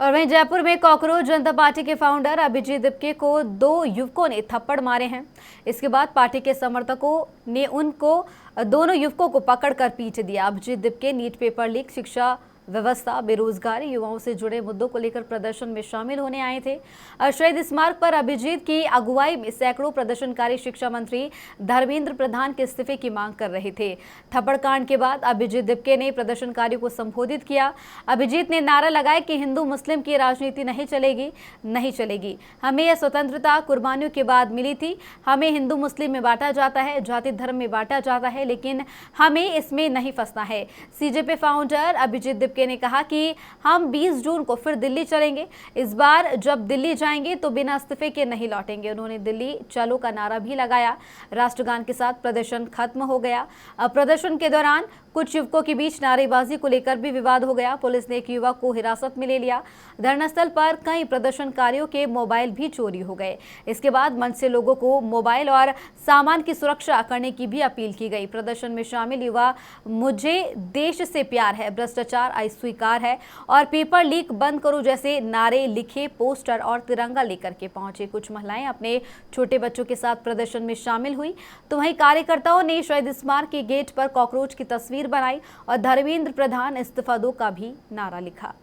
और वहीं जयपुर में कॉकरोच जनता पार्टी के फाउंडर अभिजीत दिपके को 2 युवकों ने थप्पड़ मारे हैं। इसके बाद पार्टी के समर्थकों ने दोनों युवकों को पकड़कर पीट दिया। Abhijit Dipke NEET paper leak, शिक्षा व्यवस्था, बेरोजगारी, युवाओं से जुड़े मुद्दों को लेकर प्रदर्शन में शामिल होने आए थे। शहीद स्मारक पर अभिजीत की अगुवाई में सैकड़ों प्रदर्शनकारी शिक्षा मंत्री धर्मेंद्र प्रधान के इस्तीफे की मांग कर रहे थे। थप्पड़ कांड के बाद अभिजीत दिपके ने प्रदर्शनकारियों को संबोधित किया। अभिजीत ने नारा लगाया कि हिंदू मुस्लिम की राजनीति नहीं चलेगी। हमें यह स्वतंत्रता कुर्बानियों के बाद मिली थी। हमें हिंदू मुस्लिम में बांटा जाता है, जाति धर्म में बांटा जाता है, लेकिन हमें इसमें नहीं फंसना है। सीजेपी फाउंडर अभिजीत ने कहा कि हम 20 जून को फिर दिल्ली चलेंगे। इस बार जब दिल्ली जाएंगे तो बिना इस्तीफे के नहीं लौटेंगे। उन्होंने दिल्ली चलो का नारा भी लगाया। राष्ट्रगान के साथ प्रदर्शन खत्म हो गया। प्रदर्शन के दौरान कुछ युवकों के बीच नारेबाजी को लेकर भी विवाद हो गया। पुलिस ने एक युवक को हिरासत में ले लिया। धरनास्थल पर कई प्रदर्शनकारियों के मोबाइल भी चोरी हो गए। इसके बाद मंच से लोगों को मोबाइल और सामान की सुरक्षा करने की भी अपील की गई। प्रदर्शन में शामिल युवा मुझे देश से प्यार है, भ्रष्टाचार अस्वीकार है और पेपर लीक बंद करो जैसे नारे लिखे पोस्टर और तिरंगा लेकर के पहुंचे। कुछ महिलाएं अपने छोटे बच्चों के साथ प्रदर्शन में शामिल हुई तो वहीं कार्यकर्ताओं ने शहीद स्मारक के गेट पर कॉकरोच की तस्वीर बनाई और धर्मेंद्र प्रधान इस्तीफा दो का भी नारा लिखा।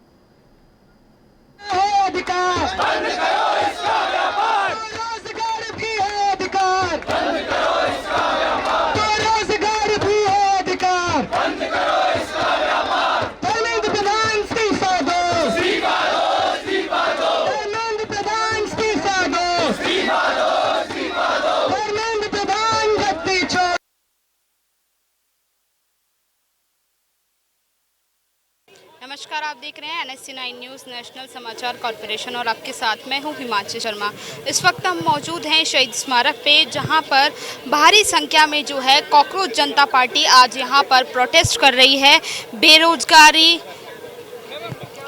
नमस्कार, आप देख रहे हैं NSC9 न्यूज़ नेशनल समाचार कॉर्पोरेशन और आपके साथ मैं हूं हिमांशी शर्मा। इस वक्त हम मौजूद हैं शहीद स्मारक पे, जहां पर भारी संख्या में जो है कॉकरोच जनता पार्टी आज यहां पर प्रोटेस्ट कर रही है। बेरोजगारी,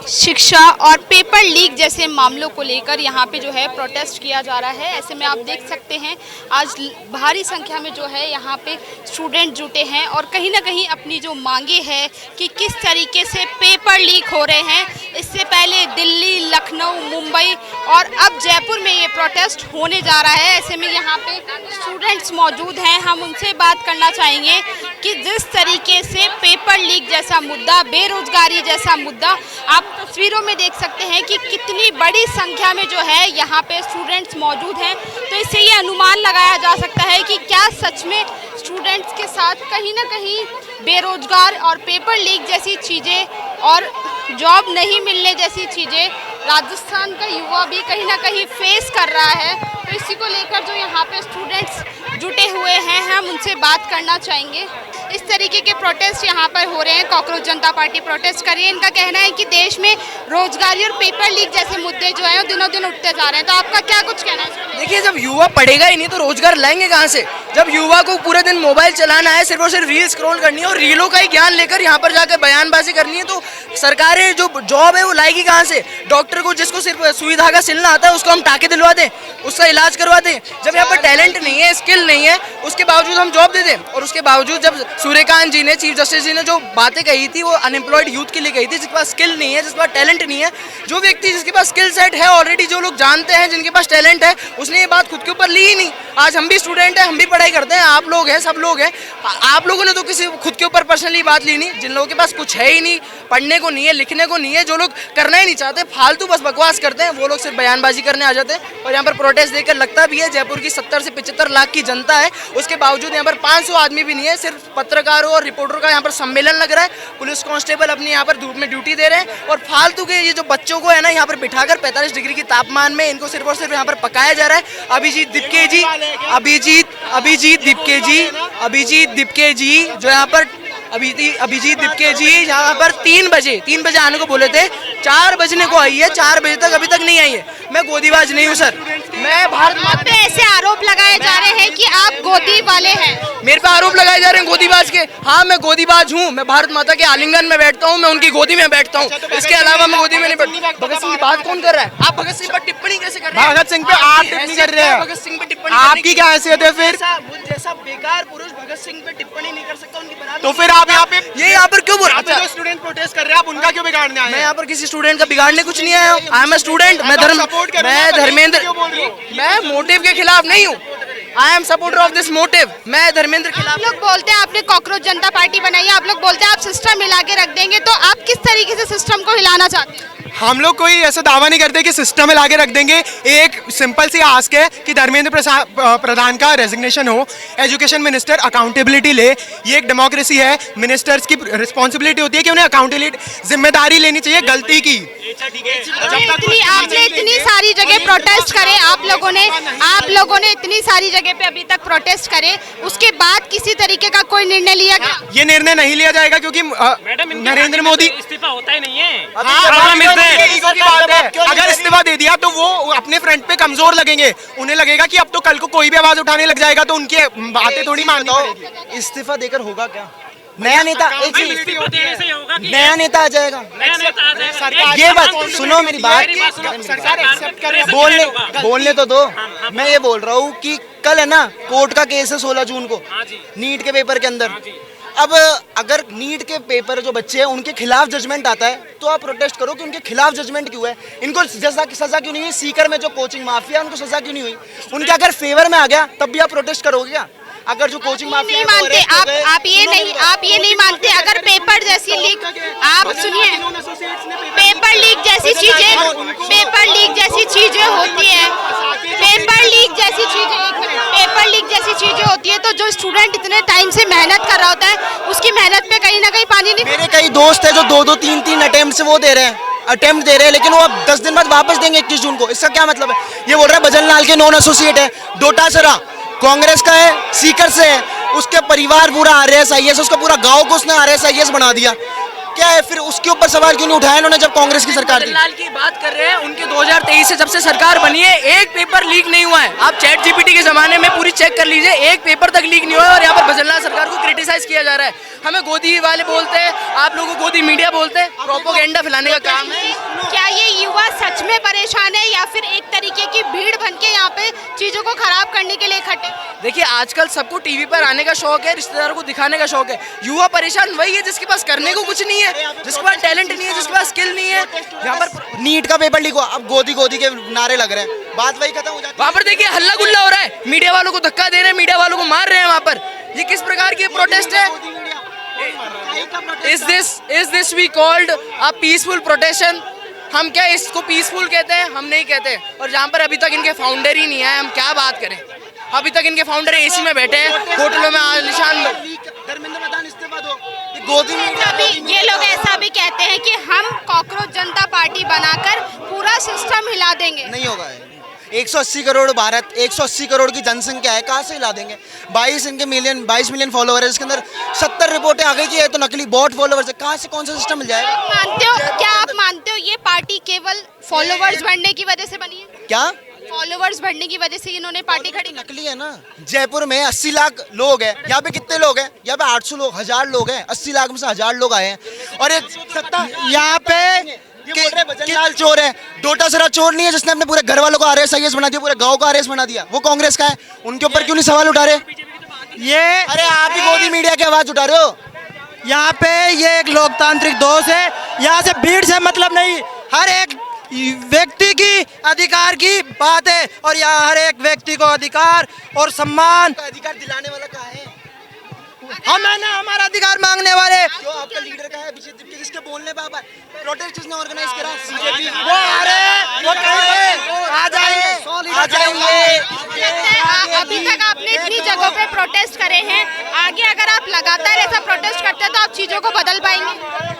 शिक्षा और पेपर लीक जैसे मामलों को लेकर यहाँ पे जो है प्रोटेस्ट किया जा रहा है। ऐसे में आप देख सकते हैं आज भारी संख्या में जो है यहाँ पे स्टूडेंट जुटे हैं और कहीं ना कहीं अपनी जो मांगे हैं कि किस तरीके से पेपर लीक हो रहे हैं। इससे पहले दिल्ली, लखनऊ, मुंबई और अब जयपुर में ये प्रोटेस्ट होने जा रहा है। ऐसे में यहाँ पे स्टूडेंट्स मौजूद हैं, हम उनसे बात करना चाहेंगे कि जिस तरीके से पेपर लीक जैसा मुद्दा, बेरोजगारी जैसा मुद्दा, आप तस्वीरों में देख सकते हैं कि कितनी बड़ी संख्या में जो है यहाँ पे स्टूडेंट्स मौजूद हैं। तो इससे ये अनुमान लगाया जा सकता है कि क्या सच में स्टूडेंट्स के साथ कहीं ना कहीं बेरोजगार और पेपर लीक जैसी चीज़ें और जॉब नहीं मिलने जैसी चीज़ें राजस्थान का युवा भी कहीं ना कहीं फेस कर रहा है। तो इसी को लेकर जो यहाँ पे स्टूडेंट्स जुटे हुए हैं, हम उनसे बात करना चाहेंगे। इस तरीके के प्रोटेस्ट यहाँ पर हो रहे हैं, कॉकरोच जनता पार्टी प्रोटेस्ट कर रही है। इनका कहना है कि देश में रोजगारी और पेपर लीक जैसे मुद्दे जो हैं दिनों दिन उठते जा रहे हैं। तो आपका क्या कुछ कहना है? देखिए, जब युवा पढ़ेगा ही नहीं तो रोजगार लाएंगे कहाँ से? जब युवा को पूरे दिन मोबाइल चलाना है, सिर्फ और सिर्फ रील स्क्रॉल करनी है और रीलों का ही ज्ञान लेकर यहाँ पर जाकर बयानबाजी करनी है, तो सरकारें जो जॉब है वो लाएगी कहाँ से? डॉक्टर को जिसको सिर्फ सुई धागा सिलना आता है उसको हम टाके दिलवा दें, उसका इलाज करवा दें। जब यहाँ पर टैलेंट नहीं है, स्किल नहीं है, उसके बावजूद हम जॉब दे दें। और उसके बावजूद जब सूर्यकांत जी ने, चीफ जस्टिस जी ने जो बातें कही थी वो अनएम्प्लॉयड यूथ के लिए कही थी, जिसके पास स्किल नहीं है, जिसके पास टैलेंट नहीं है। जो व्यक्ति जिसके पास स्किल सेट है ऑलरेडी, जो लोग जानते हैं जिनके पास टैलेंट है, उसने ये बात खुद के ऊपर ली ही नहीं। आज हम भी स्टूडेंट हैं, हम भी पढ़ाई करते हैं, आप लोग हैं, सब लोग हैं। आप लोगों ने तो किसी खुद के ऊपर पर्सनली बात ली नहीं। जिन लोगों के पास कुछ है ही नहीं, पढ़ने को नहीं है, लिखने को नहीं है, जो लोग करना ही नहीं चाहते, फालतू बस बकवास करते हैं, वो लोग सिर्फ बयानबाजी करने आ जाते हैं। और यहाँ पर प्रोटेस्ट देखकर लगता भी है जयपुर की 70 से 75 लाख की जनता है, उसके बावजूद यहाँ पर 500 आदमी भी नहीं है। सिर्फ पत्रकारों और रिपोर्टरों का यहाँ पर सम्मेलन लग रहा है। पुलिस कांस्टेबल अपनी यहाँ पर धूप में ड्यूटी दे रहे हैं और फालतू के ये जो बच्चों को है ना यहाँ पर बिठाकर 45 डिग्री की तापमान में इनको सिर्फ और सिर्फ यहाँ पर पकाया जा रहा है। अभिजीत दिपके जी जो यहाँ पर अभिजीत दिपके जी यहाँ पर 3 बजे आने को बोले थे, 4 बजने को आई है, 4 बजे तक अभी तक नहीं आई है। मैं गोदीबाज नहीं हूँ सर, मैं भारत माता पे ऐसे आरोप लगाए जा रहे हैं कि आप गोदी वाले हैं। मेरे पे आरोप लगाए जा रहे हैं गोदीबाज के। हाँ, मैं गोदीबाज हूँ, मैं भारत माता के आलिंगन में बैठता हूँ, मैं उनकी गोदी में बैठता हूँ, इसके अलावा मैं गोदी में नहीं बैठता। भगत सिंह की बात कौन कर रहा है? आप भगत सिंह पर टिप्पणी कैसे कर रहे हैं? भगत सिंह पे आप टिप्पणी कर रहे हैं? भगत सिंह पे टिप्पणी आपकी क्या हैसियत है फिर? मुझ जैसा बेकार पुरुष भगत सिंह पे टिप्पणी नहीं कर सकता, उनकी तो फिर आप यहाँ पे ये यहाँ पर क्यों बोल रहे हैं? जो स्टूडेंट प्रोटेस्ट कर रहे हैं आप उनका क्यों बिगाड़ने आए मैं हैं? यहाँ पर किसी स्टूडेंट का बिगाड़ने कुछ नहीं आया हूँ। I am a student. मैं धर्मेंद्र, मैं मोटिव के खिलाफ नहीं हूँ। I am supporter of this motive. मैं धर्मेंद्र के खिलाफ। आप लोग बोलते हैं आपने कॉकरोच जनता पार्टी बनाई है, आप लोग बोलते हैं आप सिस्टम हिला के रख देंगे, तो आप किस तरीके से सिस्टम को हिलाना चाहते हैं? हम लोग कोई ऐसा दावा नहीं करते कि सिस्टम में लाके रख देंगे। एक सिंपल सी आस्क है कि धर्मेंद्र प्रधान का रेजिग्नेशन हो, एजुकेशन मिनिस्टर अकाउंटेबिलिटी ले। ये एक डेमोक्रेसी है, मिनिस्टर्स की रिस्पॉन्सिबिलिटी होती है कि उन्हें अकाउंटेबिलिटी जिम्मेदारी लेनी चाहिए गलती की। आपने इतनी सारी जगह प्रोटेस्ट करे, आप लोगों ने इतनी सारी जगह पे अभी तक प्रोटेस्ट करे, उसके बाद किसी तरीके का कोई निर्णय लिया गया? ये निर्णय नहीं लिया जाएगा क्योंकि नरेंद्र मोदी इस्तीफा होता ही नहीं है। ईगो की बात है। अगर इस्तीफा दे दिया तो वो अपने फ्रंट पे कमजोर लगेंगे। उन्हें लगेगा कि अब तो कल को कोई भी आवाज उठाने लग जाएगा तो उनकी बातें थोड़ी माननी पड़ेगी। इस्तीफा देकर होगा क्या? नया नेता, एक चीज, इस्तीफा देने से होगा कि नया नेता आ जाएगा। नया नेता आ जाएगा। ये बात सुनो, मेरी बात सरकार एक्सेप्ट करे। बोलने तो दो। मैं ये बोल रहा हूँ कि कल है ना कोर्ट का केस है 16 जून को नीट के पेपर के अंदर। अब अगर नीट के पेपर जो बच्चे हैं उनके खिलाफ जजमेंट आता है तो आप प्रोटेस्ट करो कि उनके खिलाफ जजमेंट क्यों है, इनको सजा क्यों नहीं हुई, सीकर में जो कोचिंग माफिया उनको सजा क्यों नहीं हुई, उनके अगर फेवर में आ गया तब भी आप प्रोटेस्ट करोगे क्या? अगर जो कोचिंग माफिया नहीं मानते आप ये नहीं मानते अगर पेपर जैसी लीक, आप सुनिए, पेपर लीक जैसी चीजें होती है, पेपर लीक जैसी चीजें होती है, तो जो स्टूडेंट इतने टाइम से मेहनत कर रहा होता है उसकी मेहनत पे कहीं ना कहीं पानी नहीं। मेरे कई दोस्त है जो 2-3 अटेम्प्ट से वो दे रहे हैं, लेकिन वो अब 10 दिन बाद वापस देंगे 21 जून को। इसका क्या मतलब है? ये बोल रहा है भजन लाल के नॉन एसोसिएट है, डोटासरा कांग्रेस का है, सीकर से है, उसके परिवार पूरा RSIS, उसका पूरा गांव को उसने RSIS बना दिया। क्या है फिर उसके ऊपर सवाल क्यों नहीं उठाया इन्होंने जब कांग्रेस की सरकार थी? लाल की बात कर रहे हैं, उनके 2023 से जब से सरकार बनी है एक पेपर लीक नहीं हुआ है। आप चैट जीपीटी के जमाने में पूरी चेक कर लीजिए, एक पेपर तक लीक नहीं हुआ है। और यहाँ पर भजनलाल सरकार को क्रिटिसाइज किया जा रहा है। हमें गोदी वाले बोलते हैं, आप लोगों को गोदी मीडिया बोलते हैं, प्रोपोगेंडा फैलाने का काम है। क्या ये युवा सच में परेशान है या फिर एक तरीके की भीड़ बन के यहाँ पे चीजों को खराब करने के लिए इकट्ठे? देखिए आजकल सबको टीवी पर आने का शौक है, रिश्तेदारों को दिखाने का शौक है। युवा परेशान वही है जिसके पास करने को कुछ नहीं है, जिसके पास टैलेंट नहीं है, जिसके पास स्किल नहीं है। यहाँ पर नीट का पेपर लीक हुआ, अब गोदी के नारे लग रहे हैं, बात वही खत्म हो जाती है। वहाँ पर देखिए हल्ला गुल्ला हो रहा है, मीडिया वालों को धक्का दे रहे हैं, मीडिया वालों को मार रहे हैं। वहाँ पर ये किस प्रकार की प्रोटेस्ट है? Is this we called a peaceful protest? हम क्या इसको पीसफुल कहते हैं? हम नहीं कहते। और जहाँ पर अभी तक इनके फाउंडर ही नहीं आए, हम क्या बात करें? अभी तक इनके फाउंडर एसी में बैठे हैं, होटलों में आलिशान। धर्मेंद्र प्रधान इस्तीफा दो। गोदी में ये लोग ऐसा भी कहते हैं कि हम कॉकरोच जनता पार्टी बनाकर पूरा सिस्टम हिला देंगे। नहीं होगा। 180 करोड़ भारत, 180 करोड़ की जनसंख्या है, कहाँ से हिला देंगे? 22 मिलियन फॉलोअर है, जिसके अंदर 70 रिपोर्टें आ गई कि ये तो नकली बॉट फॉलोअर्स है। कहाँ से कौन सा सिस्टम मिल जाएगा? क्या आप मानते हो ये पार्टी केवल फॉलोवर्स बढ़ने की वजह से बनी है? क्या फॉलोवर्स बढ़ने की वजह से इन्होंने पार्टी खड़ी की? नकली है ना। जयपुर में 80 लाख लोग हैं, यहाँ पे कितने लोग हैं? यहाँ पे 800 लोग, 1000 लोग हैं। 80 लाख में से 1000 लोग आए हैं। और ये सत्ता यहाँ पे भजनलाल चोर है, डोटासरा चोर नहीं है जिसने अपने पूरे घर वालों को RSIS बना दिया, पूरे गांव को RS बना दिया। वो कांग्रेस का है, उनके ऊपर क्यों नहीं सवाल उठा रहे? ये अरे आप ही गोदी मीडिया की आवाज उठा रहे हो। यहाँ पे ये एक लोकतांत्रिक दोष है, यहाँ से भीड़ से मतलब नहीं, हर एक व्यक्ति की अधिकार की बात है और यहाँ हर एक व्यक्ति को अधिकार और सम्मान। अधिकार दिलाने वाला कहाँ है? हम है ना, हमारा अधिकार मांगने वाले। क्यों आपका लीडर का है जिसके बोलने पे आप प्रोटेस्ट किसने ऑर्गेनाइज करा? CJP। वो आ रहे हैं, वो कहेंगे, आ जाएंगे। अभी तक आपने इतनी जगहों पे प्रोटेस्ट करे हैं, आगे अगर आप लगातार ऐसा प्रोटेस्ट करते हैं तो आप चीजों को बदल पाएंगे?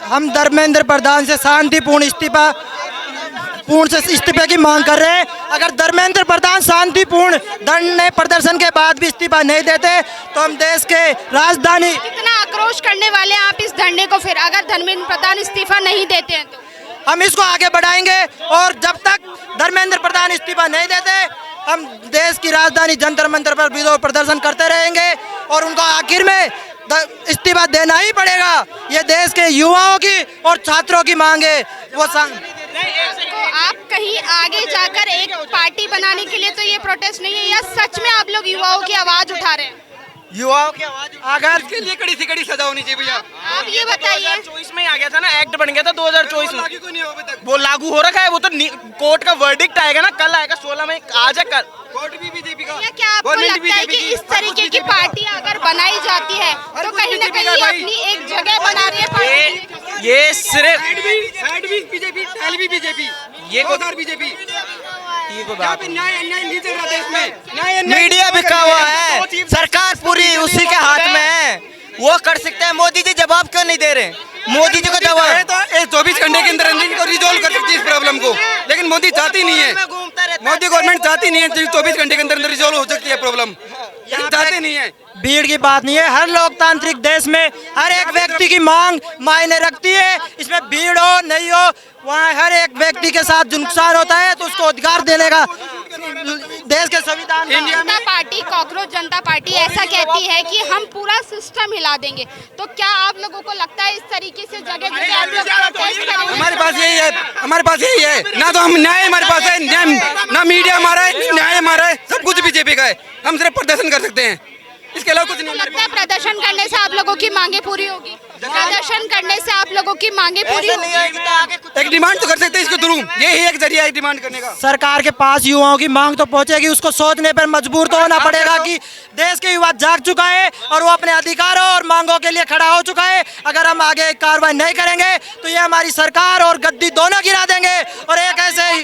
हम धर्मेंद्र प्रधान से शांतिपूर्ण इस्तीफे की मांग कर रहे हैं। अगर धर्मेंद्र प्रधान शांतिपूर्ण धरने प्रदर्शन के बाद भी इस्तीफा नहीं देते तो हम देश के राजधानी कितना आक्रोश करने वाले हैं आप इस धरने को? फिर अगर धर्मेंद्र प्रधान इस्तीफा नहीं देते हैं तो हम इसको आगे बढ़ाएंगे और जब तक धर्मेंद्र प्रधान इस्तीफा नहीं देते हम देश की राजधानी जंतर मंतर पर विरोध प्रदर्शन करते रहेंगे और उनको आखिर में इस्तीफा देना ही पड़ेगा। ये देश के युवाओं की और छात्रों की मांग है। वो तो आप कहीं आगे जाकर एक पार्टी बनाने के लिए तो ये प्रोटेस्ट नहीं है, या सच में आप लोग युवाओं की आवाज उठा रहे हैं? युवाओं की आवाज अगर इसके लिए कड़ी से कड़ी सजा होनी चाहिए भैया। आप ये बताइए 2024 में आ गया था ना, एक्ट बन गया था 2024 में, लागू क्यों नहीं हुआ अभी तक? वो लागू हो रखा है। वो तो कोर्ट का वर्डिक्ट आएगा ना, कल आएगा 16 में, आज है कल। कोर्ट भी बीजेपी का, या क्या आपको गवर्नमेंट लगता है बीजेपी कि की, इस तरीके की पार्टी अगर बनाई जाती है तो कुछ कहीं ना BJP का कहीं भाई। अपनी एक जगह बना रही है पार्टी? ये सिर्फ हेड भी बीजेपी, टेल भी बीजेपी, ये को- बीजेपी। को यहाँ पे न्याय अन्याय नहीं चल रहा देश में, न्याय अन्याय मीडिया किसको बिका करनी हुआ है? है, सरकार पूरी उसी के हाथ में है, वो कर सकते हैं। मोदी जी जवाब क्यों नहीं दे रहे? मोदी जी को है जवाब तो 24 घंटे के अंदर अंदर इनको रिजोल्व कर सकती है इस प्रॉब्लम को, लेकिन मोदी चाहती नहीं है। मोदी गवर्नमेंट चाहती नहीं है 24 घंटे के अंदर अंदर रिजोल्व हो सकती है प्रॉब्लम, चाहते नहीं है। भीड़ की बात नहीं है, हर लोकतांत्रिक देश में हर एक व्यक्ति की मांग मायने रखती है। इसमें भीड़ हो नहीं हो, वहाँ हर एक व्यक्ति के साथ जो नुकसान होता है तो उसको अधिकार देने का देश के संविधान का- जनता पार्टी, कॉकरोच जनता पार्टी ऐसा कहती है कि हम पूरा सिस्टम हिला देंगे। तो क्या आप लोगों को लगता है इस तरीके से जगह जगह आप लोग प्रोटेस्ट करेंगे? हमारे पास यही है, हमारे पास यही है ना, तो हम न्याय हमारे पास है, ना मीडिया हमारा है, न्याय हमारा है, सब कुछ बीजेपी का है। हम सिर्फ प्रदर्शन कर सकते हैं, इसके अलावा कुछ नहीं। लगता है प्रदर्शन करने से आप लोगों की मांगे पूरी होगी? प्रदर्शन करने से आप लोगों की मांगे पूरी ऐसे नहीं होगी? होगी तो आगे कुछ- एक डिमांड तो कर सकते हैं इसके थ्रू, यही एक जरिया है डिमांड करने का। सरकार के पास युवाओं की मांग तो पहुंचेगी, उसको सोचने पर मजबूर तो होना पड़ेगा कि देश के युवा जाग चुका है और वो अपने अधिकारों और मांगों के लिए खड़ा हो चुका है। अगर हम आगे कार्रवाई नहीं करेंगे तो ये हमारी सरकार और गद्दी दोनों गिरा देंगे। और एक ऐसे ही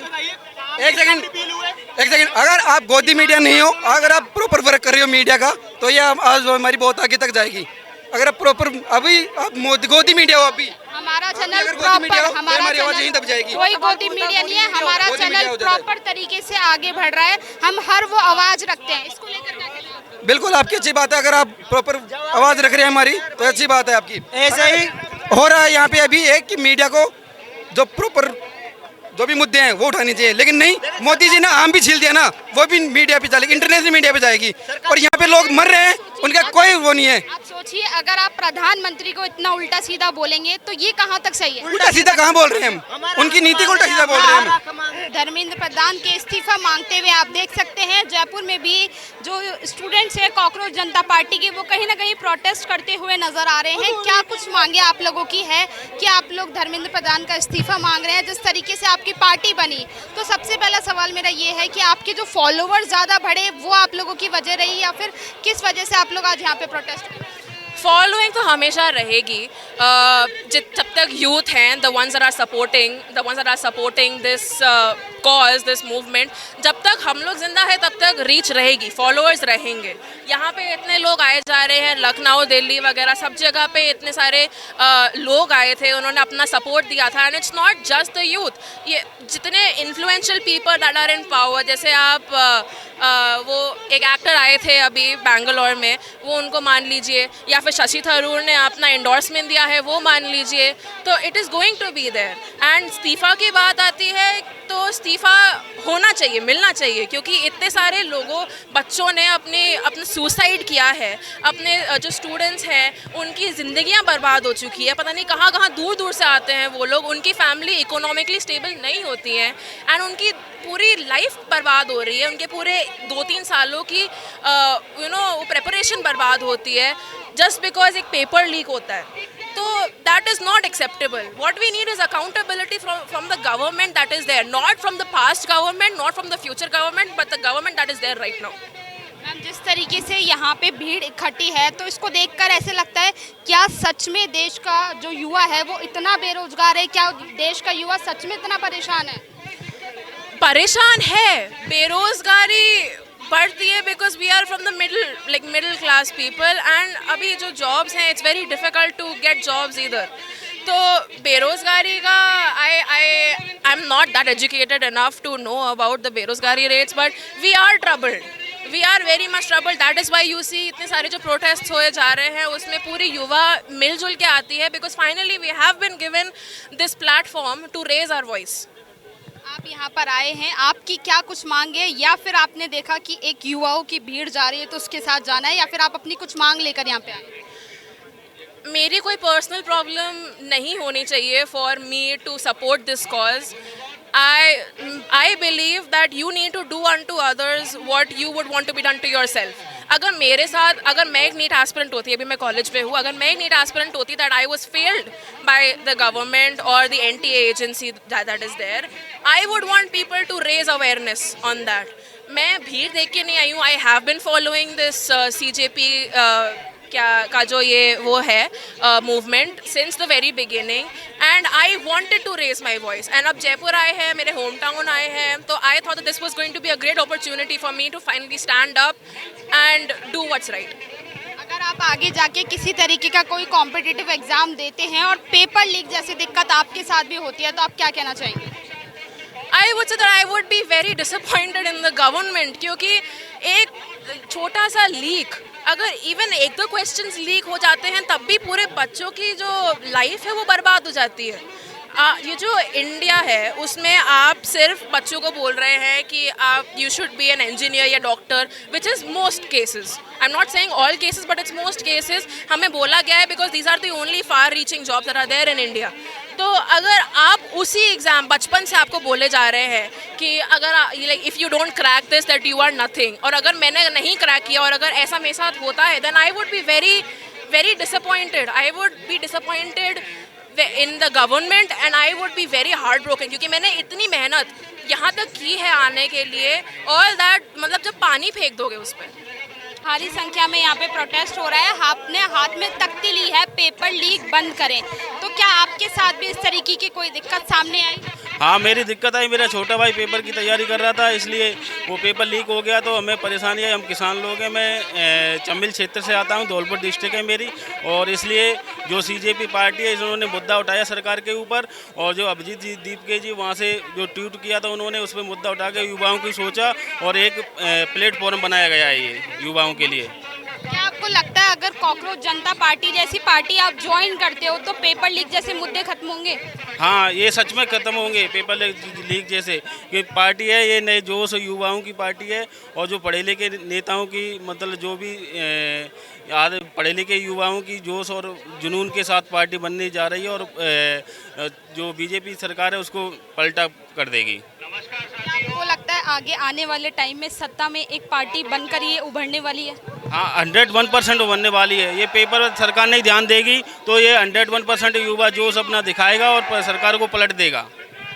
एक सेकंड, अगर आप गोदी मीडिया नहीं हो, अगर आप प्रॉपर वर्क कर रहे हो मीडिया का, तो ये आज हमारी बहुत आगे तक जाएगी। अगर आप प्रॉपर अभी आप गोदी मीडिया हो अभी, हमारा अगर चैनल गोदी मीडिया हो, प्रॉपर, तो हमारी आवाज यहीं दब जाएगी। कोई गोदी मीडिया नहीं है, हमारा गोदी मीडिया चैनल हो जाता है। प्रॉपर तरीके से आगे बढ़ रहा है। हम हर वो आवाज रखते हैं, इसको लेकर क्या कहना है? बिल्कुल आपकी अच्छी बात है, अगर आप प्रॉपर आवाज रख रहे हैं हमारी तो अच्छी बात है आपकी। ऐसे ही हो रहा है यहाँ पे अभी है कि मीडिया को जो प्रॉपर जो भी मुद्दे हैं वो उठाने चाहिए, लेकिन नहीं, मोदी जी ने आम भी छील दिया ना, वो भी मीडिया पे चलेगी, इंटरनेशनल मीडिया पे जाएगी, और यहाँ पे लोग मर रहे हैं, उनका कोई वो नहीं है। आप सोचिए, अगर आप प्रधानमंत्री को इतना उल्टा सीधा बोलेंगे तो ये कहाँ तक सही है? उल्टा सीधा कहाँ बोल रहे हैं हम, उनकी नीति को उल्टा सीधा बोल रहे हैं हम। धर्मेंद्र प्रधान के इस्तीफा मांगते हुए आप देख सकते हैं जयपुर में भी जो स्टूडेंट्स हैं कॉकरोच जनता पार्टी के, वो कहीं ना कहीं प्रोटेस्ट करते हुए नजर आ रहे हैं। क्या कुछ मांगे आप लोगों की है कि आप लोग धर्मेंद्र प्रधान का इस्तीफा मांग रहे हैं? जिस तरीके से आपकी पार्टी बनी, तो सबसे पहला सवाल मेरा ये है कि आपके जो फॉलोवर्स ज़्यादा बढ़े वो आप लोगों की वजह रही, या फिर किस वजह से आप लोग आज यहाँ पे प्रोटेस्ट कर रहे हैं? फॉलोइंग तो हमेशा रहेगी, जब तक यूथ हैं, the ones that are supporting this cause, this movement, जब तक हम लोग जिंदा है तब तक रीच रहेगी, फॉलोअर्स रहेंगे। यहाँ पे इतने लोग आए जा रहे हैं, लखनऊ, दिल्ली वगैरह सब जगह पे इतने सारे लोग आए थे, उन्होंने अपना सपोर्ट दिया था। And it's not just the youth, ये जितने influential people that are in power, जैसे आप वो एक एक्टर आए थे अभी बैंगलोर में, वो उनको मान लीजिए, या फिर शशि थरूर ने अपना एंडोर्समेंट दिया है, वो मान लीजिए, तो it is going to be there. And इस्तीफ़ा की बात आती है तो इस्तीफ़ा होना चाहिए, मिलना चाहिए, क्योंकि इतने सारे लोगों, बच्चों ने अपने सुसाइड किया है, अपने जो स्टूडेंट्स हैं उनकी ज़िंदगियां बर्बाद हो चुकी है, पता नहीं कहाँ कहाँ दूर दूर से आते हैं वो लोग, उनकी फैमिली इकोनॉमिकली स्टेबल नहीं होती है, एंड उनकी पूरी लाइफ बर्बाद हो रही है, उनके पूरे 2-3 सालों की प्रेपरेशन बर्बाद होती है जस्ट बिकॉज एक पेपर लीक होता है। तो that is not acceptable. What we need is accountability from the government that is there, not from the past government, not from the future government, but the government that is there right now. Ma'am, जिस तरीके से यहाँ पे भीड़ इकट्ठी है, तो इसको देखकर ऐसे लगता है क्या सच में देश का जो युवा है वो इतना बेरोजगार है? क्या देश का युवा सच में इतना परेशान है? परेशान है, बेरोजगारी बढ़ती है because we are from the middle class people, and अभी जो जॉब्स हैं it's very difficult to get jobs इधर। तो बेरोजगारी का I am not that educated enough to know about the बेरोजगारी rates, but we are troubled, we are very much troubled. That is why you see इतने सारे जो protest होए जा रहे हैं उसमें पूरी युवा मिलजुल के आती है, because finally we have been given this platform to raise our voice. आप यहाँ पर आए हैं, आपकी क्या कुछ मांग है, या फिर आपने देखा कि एक युवाओं की भीड़ जा रही है तो उसके साथ जाना है, या फिर आप अपनी कुछ मांग लेकर यहाँ पे आए? मेरी कोई पर्सनल प्रॉब्लम नहीं होनी चाहिए for me to support this cause. I believe that you need to do unto others what you would want to be done to yourself. अगर मेरे साथ, अगर मैं एक नीट एस्पिरेंट होती, अभी मैं कॉलेज में हूँ, अगर मैं एक नीट एस्पिरेंट होती that I was failed by the government और the NTA agency that is there, I would want people to raise awareness on that. मैं भीड़ देख के नहीं आई हूँ। I have been following this CJP का जो ये वो है movement since the very beginning, and I wanted to raise my voice. And अब जयपुर आए हैं, मेरे होम टाउन आए हैं, तो I thought this was going to be a great opportunity for me to finally stand up and do what's right. अगर आप आगे जाके किसी तरीके का कोई कॉम्पिटिटिव एग्जाम देते हैं और पेपर लीक जैसी दिक्कत आपके साथ भी होती है, तो आप क्या कहना चाहेंगे? I would say that I would be very disappointed in the government, क्योंकि एक छोटा सा लीक, अगर इवन एक दो क्वेश्चंस लीक हो जाते हैं तब भी पूरे बच्चों की जो लाइफ है वो बर्बाद हो जाती है। ये जो इंडिया है उसमें आप सिर्फ बच्चों को बोल रहे हैं कि आप you should be an engineer या doctor, which is most cases. I am not saying all cases but it's most cases. हमें बोला गया है because these are the only far reaching jobs that are there in India. तो अगर आप उसी exam बचपन से आपको बोले जा रहे हैं कि अगर like if you don't crack this that you are nothing, और अगर मैंने नहीं क्रैक किया और अगर ऐसा मेरे साथ होता है then I would be very very disappointed. I would be disappointed in the government and I would be very heartbroken, क्योंकि मैंने इतनी मेहनत यहाँ तक की है आने के लिए, all that मतलब जब पानी फेंक दोगे उस पर। भारी संख्या में यहाँ पे प्रोटेस्ट हो रहा है, आपने हाथ में तख्ती ली है पेपर लीक बंद करें, तो क्या आपके साथ भी इस तरीके की कोई दिक्कत सामने आई? हाँ, मेरी दिक्कत आई। मेरा छोटा भाई पेपर की तैयारी कर रहा था, इसलिए वो पेपर लीक हो गया तो हमें परेशानी है। हम किसान लोग हैं, मैं चंबिल क्षेत्र से आता हूँ, धौलपुर डिस्ट्रिक्ट है मेरी, और इसलिए जो सीजेपी पार्टी है इन्होंने मुद्दा उठाया सरकार के ऊपर, और जो अभिजीत जी दीपके जी वहाँ से जो ट्वीट किया था उन्होंने उस पर मुद्दा उठा के युवाओं की सोचा और एक प्लेटफॉर्म बनाया गया है ये युवाओं के लिए। क्या आपको लगता है अगर कॉकरोच जनता पार्टी जैसी पार्टी आप ज्वाइन करते हो तो पेपर लीक जैसे मुद्दे खत्म होंगे? हाँ, ये सच में ख़त्म होंगे पेपर लीक जैसे। कि पार्टी है ये नए जोश युवाओं की पार्टी है, और जो पढ़े लिखे नेताओं की मतलब जो भी पढ़े लिखे युवाओं की जोश और जुनून के साथ पार्टी बनने जा रही है, और जो बीजेपी सरकार है उसको पलटा कर देगी। आपको लगता है आगे आने वाले टाइम में सत्ता में एक पार्टी बनकर ये उभरने वाली है? हाँ, 101% उभरने वाली है। ये पेपर सरकार नहीं ध्यान देगी तो ये 101% युवा जोश अपना दिखाएगा और सरकार को पलट देगा।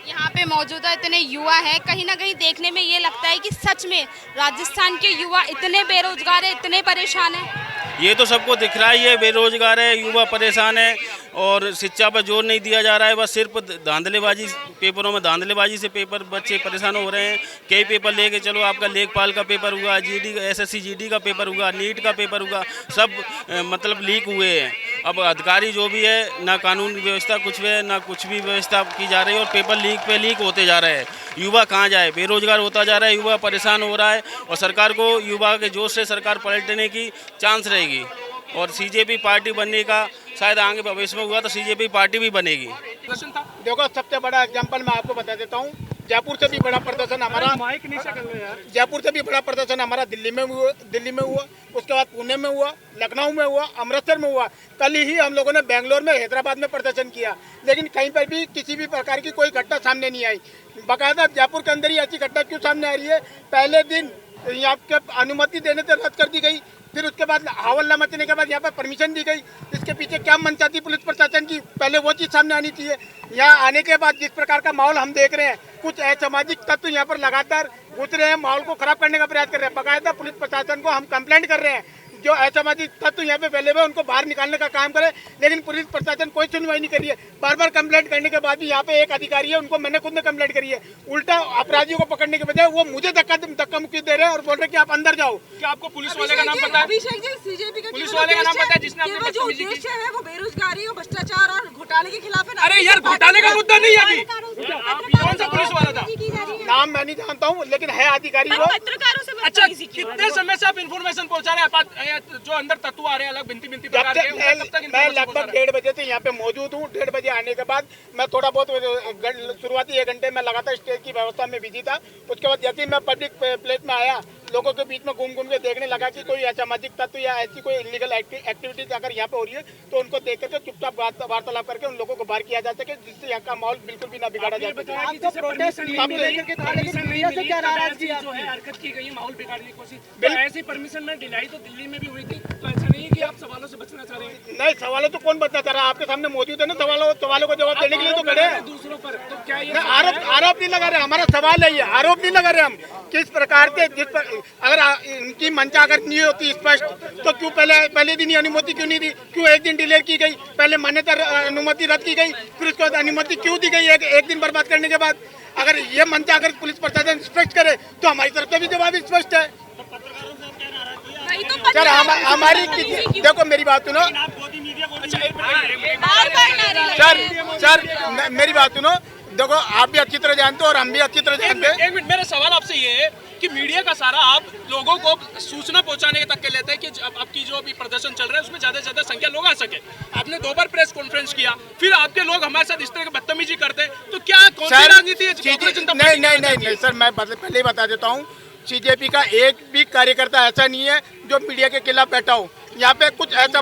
यहाँ पे मौजूदा इतने युवा हैं, कहीं ना कहीं देखने में ये लगता है कि सच में राजस्थान के युवा इतने बेरोजगार हैं, इतने परेशान हैं। ये तो सबको दिख रहा ही है, बेरोजगार है, युवा परेशान है, और शिक्षा पर जोर नहीं दिया जा रहा है। बस सिर्फ धांधलेबाजी, पेपरों में धांधलेबाजी से पेपर बच्चे परेशान हो रहे हैं। कई पेपर लेके चलो, आपका लेखपाल का पेपर हुआ, जीडी एसएससी जीडी का पेपर हुआ, नीट का पेपर हुआ, सब मतलब लीक हुए हैं। अब अधिकारी जो भी है, ना कानून व्यवस्था कुछ है, ना कुछ भी व्यवस्था की जा रही है, और पेपर लीक पे लीक होते जा रहे हैं। युवा कहाँ जाए, बेरोजगार होता जा रहा है, युवा परेशान हो रहा है, और सरकार को युवा के जोश से सरकार पलटने की चांस रहेगी, और सीजेपी पार्टी बनने का शायद आगे भविष्य में हुआ तो सीजेपी पार्टी भी बनेगी। देखो, सबसे बड़ा एग्जाम्पल मैं आपको बता देता हूँ। जयपुर से भी बड़ा प्रदर्शन हमारा जयपुर से भी बड़ा प्रदर्शन हमारा दिल्ली में हुआ, उसके बाद पुणे में हुआ, लखनऊ में हुआ, अमृतसर में हुआ। कल ही हम लोगों ने बेंगलोर में, हैदराबाद में प्रदर्शन किया, लेकिन कहीं पर भी किसी भी प्रकार की कोई घटना सामने नहीं आई। बाकायदा जयपुर के अंदर ही ऐसी घटना क्यों सामने आ रही है? पहले दिन यहाँ के अनुमति देने से रद्द कर दी गई, फिर उसके बाद हवल्ला मचने के बाद यहाँ पर परमिशन दी गई। इसके पीछे क्या मंशा थी पुलिस प्रशासन की? पहले वो चीज़ सामने आनी चाहिए। यहाँ आने के बाद जिस प्रकार का माहौल हम देख रहे हैं, कुछ असामाजिक तत्व यहाँ पर लगातार घुस रहे हैं, माहौल को खराब करने का प्रयास कर रहे हैं। बाकायदा पुलिस प्रशासन को हम कंप्लेंट कर रहे हैं, जो असामाजिक तत्व यहाँ पे फैले हुए उनको बाहर निकालने का काम करे, लेकिन पुलिस प्रशासन कोई सुनवाई नहीं करी है। बार बार कंप्लेंट करने के बाद भी यहाँ पे एक अधिकारी है, उनको मैंने खुद ने कंप्लेंट करी है, उल्टा अपराधियों को पकड़ने के बजाय वो मुझे धक्का मुक्की दे रहे हैं और बोल रहे हैं कि आप अंदर जाओ। क्या आपको पुलिस वाले का नाम पता है? पुलिस वाले का नाम पता है जिसने आपको उद्देश्य है वो बेरोजगारी और भ्रष्टाचार और घोटाले के खिलाफ है। अरे यार, घोटाले का मुद्दा नहीं है अभी। कौन सा पुलिस वाला था? नाम मैं नहीं जानता हूँ, लेकिन है अधिकारी वो। अच्छा, कितने समय से आप इन्फॉर्मेशन पहुँचा रहे हैं? जो अंदर तत्व आ रहे हैं अलग भिंती प्रकार के, मैं लगभग 1:30 बजे से यहाँ पे मौजूद हूँ। 1:30 बजे आने के बाद मैं थोड़ा बहुत शुरुआती 1 घंटे में लगातार स्टेज की व्यवस्था में बिजी था। उसके बाद जैसे ही मैं पब्लिक प्लेस में आया, लोगों के बीच में घूम घूम के देखने लगा कि कोई असामाजिक तत्व या ऐसी कोई इलीगल एक्टिविटीज अगर यहाँ पे हो रही है तो उनको देख करके चुपचाप वार्तालाप करके उन लोगों को बाहर किया जा सके, जिससे यहाँ का माहौल बिल्कुल भी ना बिगाड़ा जा सके। हरकत की गई, माहौल बिगाड़ने की कोशिश, ऐसी परमिशन में डिलाई तो दिल्ली में भी हुई थी, तो ऐसा नहीं है कि आप सवालों से बचना चाह रहे हैं। नहीं, सवालों तो कौन बचना चाह रहा है, आपके सामने मौजूद है ना, सवालों को जवाब देने के लिए तो खड़े हैं दूसरों पर। तो क्या ये आरोप नहीं लगा रहे, हमारा सवाल है ये, आरोप नहीं लगा रहे हम किस प्रकार से, अगर इनकी मंशा अगर नहीं होती स्पष्ट तो क्यों पहले दिन अनुमति क्यों नहीं दी, क्यों एक दिन डिले की गई, पहले मान्यता अनुमति रद्द की गई, फिर उसके बाद अनुमति क्यों दी गई एक दिन बर्बाद करने के बाद। अगर ये मंशा अगर पुलिस प्रशासन स्पष्ट करे तो हमारी तरफ से भी जवाब स्पष्ट है। सर हमारी देखो मेरी बात सुनो सर मेरी बात सुनो, देखो आप भी अच्छी तरह जानते हो और हम भी अच्छी तरह जानते हैं। एक मिनट, मेरा सवाल आपसे ये है कि मीडिया का सारा आप लोगों को सूचना पहुंचाने तक के लेते हैं कि आपकी जो अभी प्रदर्शन चल रहा है उसमें ज्यादा से ज्यादा संख्या लोग आ सके। आपने 2 बार प्रेस कॉन्फ्रेंस किया, फिर आपके लोग हमारे साथ इस तरह की बदतमीजी करते हैं, तो क्या कौन सी राजनीति है? नहीं सर, मैं पहले ही बता देता हूँ, बीजेपी का एक भी कार्यकर्ता ऐसा नहीं है जो मीडिया के खिलाफ बैठा हो। यहाँ पे कुछ ऐसा